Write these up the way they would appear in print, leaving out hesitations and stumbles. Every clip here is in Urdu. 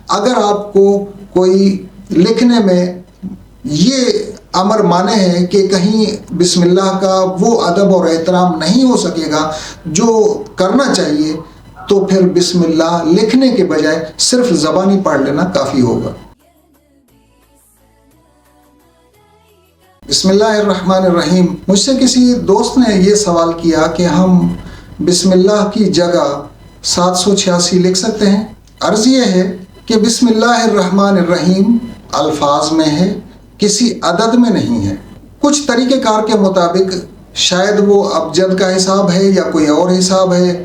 اگر آپ کو کوئی لکھنے میں یہ امر مانے ہے کہ کہیں بسم اللہ کا وہ ادب اور احترام نہیں ہو سکے گا جو کرنا چاہیے، تو پھر بسم اللہ لکھنے کے بجائے صرف زبانی پڑھ لینا کافی ہوگا۔ بسم اللہ الرحمن الرحیم۔ مجھ سے کسی دوست نے یہ سوال کیا کہ ہم بسم اللہ کی جگہ 786 لکھ سکتے ہیں؟ عرض یہ ہے کہ بسم اللہ الرحمن الرحیم الفاظ میں ہے، کسی عدد میں نہیں ہے۔ کچھ طریقہ کار کے مطابق شاید وہ ابجد کا حساب ہے یا کوئی اور حساب ہے،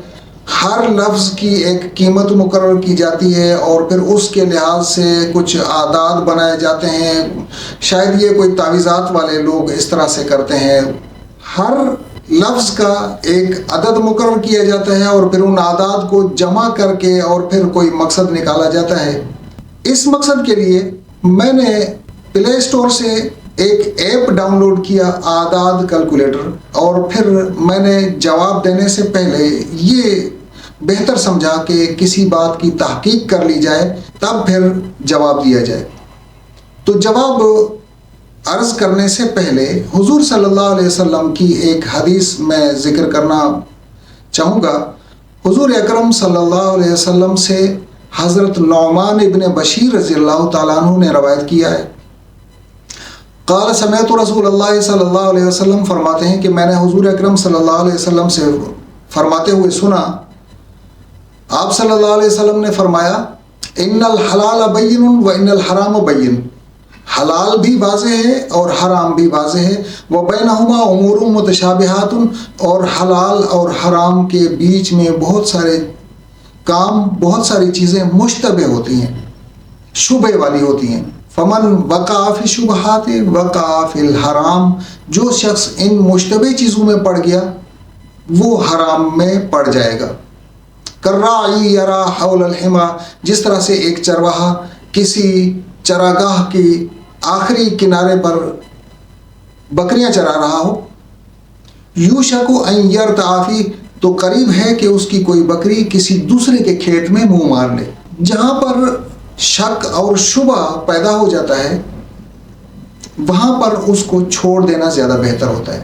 ہر لفظ کی ایک قیمت مقرر کی جاتی ہے اور پھر اس کے لحاظ سے کچھ اعداد بنائے جاتے ہیں۔ شاید یہ کوئی تعویذات والے لوگ اس طرح سے کرتے ہیں، ہر لفظ کا ایک عدد مقرر کیا جاتا ہے اور پھر ان اعداد کو جمع کر کے اور پھر کوئی مقصد نکالا جاتا ہے۔ اس مقصد کے لیے میں نے پلے اسٹور سے ایک ایپ ڈاؤن لوڈ کیا، اعداد کیلکولیٹر، اور پھر میں نے جواب دینے سے پہلے یہ بہتر سمجھا کہ کسی بات کی تحقیق کر لی جائے تب پھر جواب دیا جائے۔ تو جواب عرض کرنے سے پہلے حضور صلی اللہ علیہ وسلم کی ایک حدیث میں ذکر کرنا چاہوں گا۔ حضور اکرم صلی اللہ علیہ وسلم سے حضرت نعمان ابن بشیر رضی اللہ تعالیٰ عنہ نے روایت کیا ہے، قال سمعت رسول اللہ صلی اللہ علیہ وسلم، فرماتے ہیں کہ میں نے حضور اکرم صلی اللہ علیہ وسلم سے فرماتے ہوئے سنا، آپ صلی اللہ علیہ وسلم نے فرمایا، ان الحلال بین و ان الحرام بین، حلال بھی واضح ہے اور حرام بھی واضح ہے، وبینہما امور متشابہات، اور حلال اور حرام کے بیچ میں بہت سارے کام، بہت ساری چیزیں مشتبہ ہوتی ہیں، شبہ والی ہوتی ہیں۔ فمن وقع فی الشبہات وقع فی الحرام، جو شخص ان مشتبہ چیزوں میں پڑ گیا وہ حرام میں پڑ جائے گا۔ کالراعی یرعی حول الحمى، جس طرح سے ایک چرواہا کسی چراگاہ کی آخری کنارے پر بکریاں چرا رہا ہو، یوشک ان یرتع فیہ، تو قریب ہے کہ اس کی کوئی بکری کسی دوسرے کے کھیت میں منہ مار لے۔ جہاں پر شک اور شبہ پیدا ہو جاتا ہے وہاں پر اس کو چھوڑ دینا زیادہ بہتر ہوتا ہے۔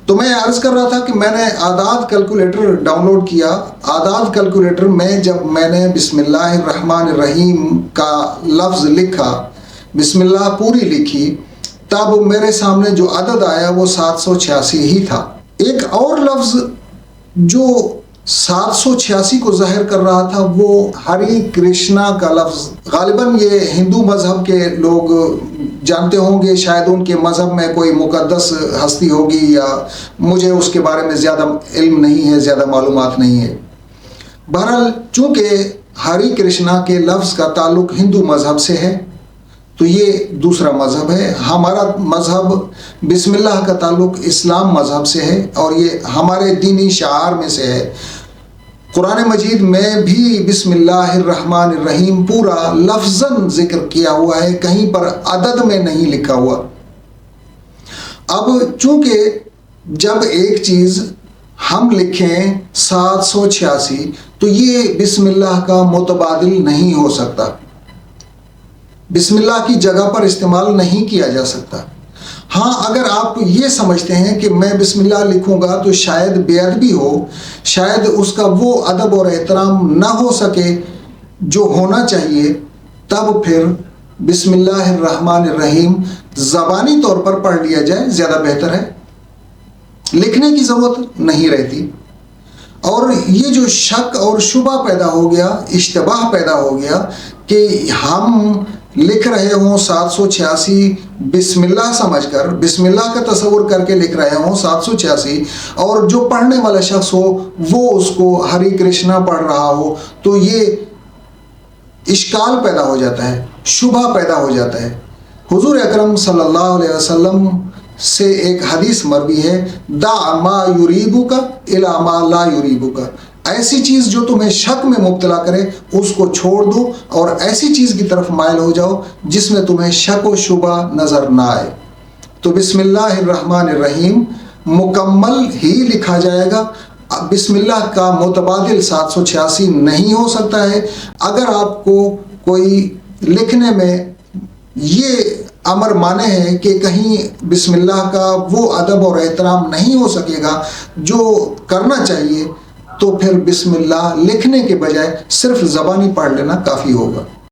تو میں عرض کر رہا تھا کہ میں نے اعداد کیلکولیٹر ڈاؤن لوڈ کیا۔ اعداد کیلکولیٹر میں جب میں نے بسم اللہ الرحمن الرحیم کا لفظ لکھا، بسم اللہ پوری لکھی، تب میرے سامنے جو عدد آیا وہ 786 ہی تھا۔ ایک اور لفظ جو 786 کو ظاہر کر رہا تھا وہ ہری کرشنا کا لفظ، غالباً یہ ہندو مذہب کے لوگ جانتے ہوں گے، شاید ان کے مذہب میں کوئی مقدس ہستی ہوگی، یا مجھے اس کے بارے میں زیادہ علم نہیں ہے، زیادہ معلومات نہیں ہے۔ بہرحال چونکہ ہری کرشنا کے لفظ کا تعلق ہندو مذہب سے ہے تو یہ دوسرا مذہب ہے۔ ہمارا مذہب بسم اللہ کا تعلق اسلام مذہب سے ہے اور یہ ہمارے دینی شعار میں سے ہے۔ قرآن مجید میں بھی بسم اللہ الرحمن الرحیم پورا لفظاً ذکر کیا ہوا ہے، کہیں پر عدد میں نہیں لکھا ہوا۔ اب چونکہ جب ایک چیز ہم لکھیں 786 تو یہ بسم اللہ کا متبادل نہیں ہو سکتا، بسم اللہ کی جگہ پر استعمال نہیں کیا جا سکتا۔ ہاں اگر آپ یہ سمجھتے ہیں کہ میں بسم اللہ لکھوں گا تو شاید بے ادبی ہو، شاید اس کا وہ ادب اور احترام نہ ہو سکے جو ہونا چاہیے، تب پھر بسم اللہ الرحمن الرحیم زبانی طور پر پڑھ لیا جائے، زیادہ بہتر ہے، لکھنے کی ضرورت نہیں رہتی۔ اور یہ جو شک اور شبہ پیدا ہو گیا، اشتباہ پیدا ہو گیا کہ ہم لکھ رہے ہوں 786 بسم اللہ سمجھ کر، بسم اللہ کا تصور کر کے لکھ رہے ہوں 786، اور جو پڑھنے والا شخص ہو وہ اس کو ہری کرشنا پڑھ رہا ہو، تو یہ اشکال پیدا ہو جاتا ہے، شبہ پیدا ہو جاتا ہے۔ حضور اکرم صلی اللہ علیہ وسلم سے ایک حدیث مروی ہے، دع ما یریبک الی ما لا یریبک، ایسی چیز جو تمہیں شک میں مبتلا کرے اس کو چھوڑ دو اور ایسی چیز کی طرف مائل ہو جاؤ جس میں تمہیں شک و شبہ نظر نہ آئے۔ تو بسم اللہ الرحمن الرحیم مکمل ہی لکھا جائے گا، بسم اللہ کا متبادل 786 نہیں ہو سکتا ہے۔ اگر آپ کو کوئی لکھنے میں یہ امر مانے ہے کہ کہیں بسم اللہ کا وہ ادب اور احترام نہیں ہو سکے گا جو کرنا چاہیے، تو پھر بسم اللہ لکھنے کے بجائے صرف زبانی پڑھ لینا کافی ہوگا۔